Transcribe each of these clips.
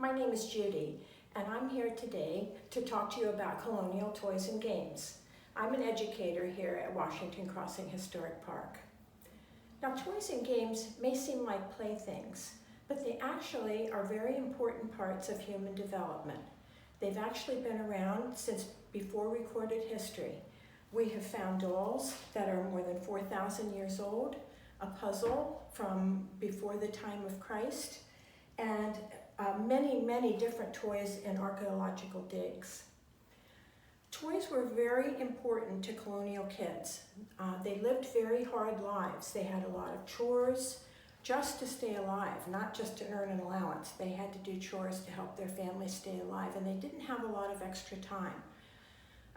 My name is Judy, and I'm here today to talk to you about colonial toys and games. I'm an educator here at Washington Crossing Historic Park. Now, toys and games may seem like playthings, but they actually are very important parts of human development. They've actually been around since before recorded history. We have found dolls that are more than 4,000 years old, a puzzle from before the time of Christ, and many different toys in archaeological digs. Toys were very important to colonial kids. They lived very hard lives. They had a lot of chores just to stay alive, not just to earn an allowance. They had to do chores to help their families stay alive, and they didn't have a lot of extra time.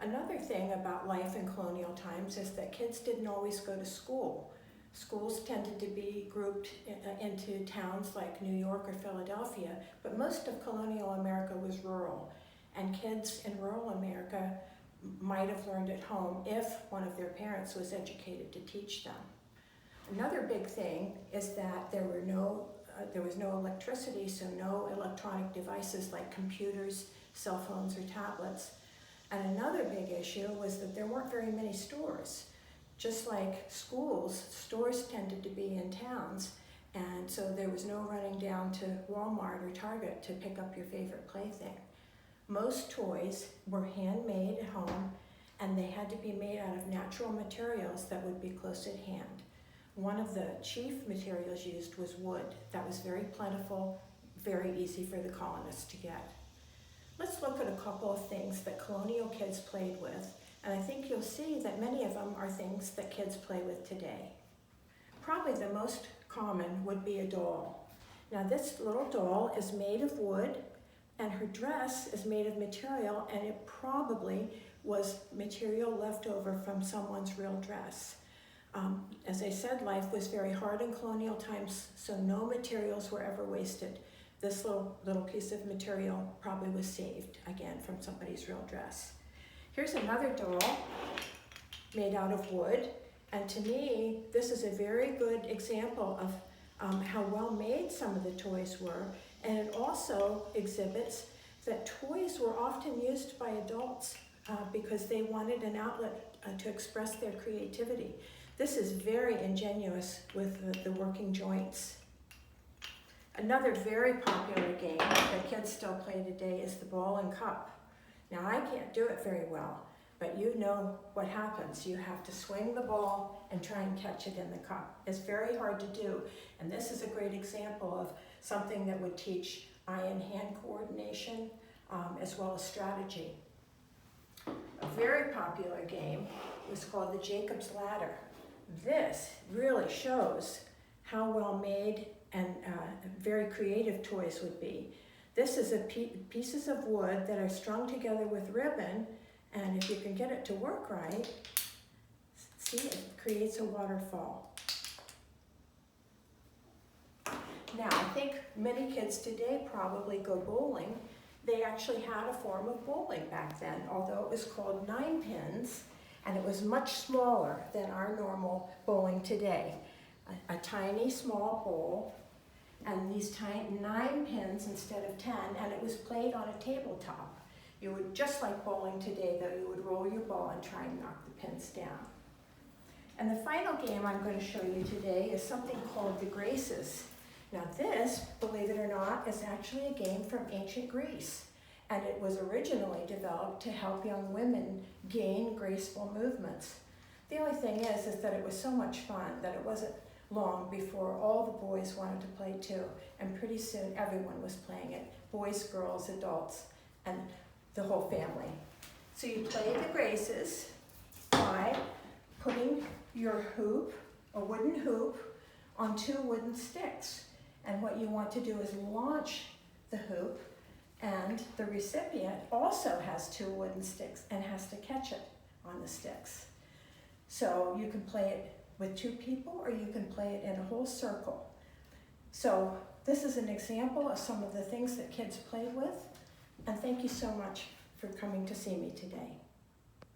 Another thing about life in colonial times is that kids didn't always go to school. Schools tended to be grouped into towns like New York or Philadelphia, but most of colonial America was rural, and kids in rural America might have learned at home if one of their parents was educated to teach them. Another big thing is that there was no electricity, so no electronic devices like computers, cell phones, or tablets. And another big issue was that there weren't very many stores. Just like schools, stores tended to be in towns, and so there was no running down to Walmart or Target to pick up your favorite plaything. Most toys were handmade at home, and they had to be made out of natural materials that would be close at hand. One of the chief materials used was wood. That was very plentiful, very easy for the colonists to get. Let's look at a couple of things that colonial kids played with, and I think you'll see that many of them are things that kids play with today. Probably the most common would be a doll. Now, this little doll is made of wood, and her dress is made of material, and it probably was material left over from someone's real dress. As I said, life was very hard in colonial times, so no materials were ever wasted. This little piece of material probably was saved, again, from somebody's real dress. Here's another doll made out of wood, and to me, this is a very good example of how well made some of the toys were, and it also exhibits that toys were often used by adults because they wanted an outlet to express their creativity. This is very ingenious with the working joints. Another very popular game that kids still play today is the ball and cup. Now, I can't do it very well, but you know what happens. You have to swing the ball and try and catch it in the cup. It's very hard to do, and this is a great example of something that would teach eye and hand coordination as well as strategy. A very popular game was called the Jacob's Ladder. This really shows how well made and very creative toys would be. This is pieces of wood that are strung together with ribbon, and if you can get it to work right, see, it creates a waterfall. Now, I think many kids today probably go bowling. They actually had a form of bowling back then, although it was called 9 pins, and it was much smaller than our normal bowling today. A tiny, small bowl, and these 9 pins instead of 10, and it was played on a tabletop. You would, just like bowling today, though, you would roll your ball and try and knock the pins down. And the final game I'm going to show you today is something called the Graces. Now this, believe it or not, is actually a game from ancient Greece, and it was originally developed to help young women gain graceful movements. The only thing is that it was so much fun that it wasn't long before all the boys wanted to play too, and pretty soon everyone was playing it, boys, girls, adults, and the whole family. So you play the Graces by putting your hoop, a wooden hoop, on 2 wooden sticks. And what you want to do is launch the hoop, and the recipient also has 2 wooden sticks and has to catch it on the sticks. So you can play it with 2 people, or you can play it in a whole circle. So this is an example of some of the things that kids play with, and thank you so much for coming to see me today.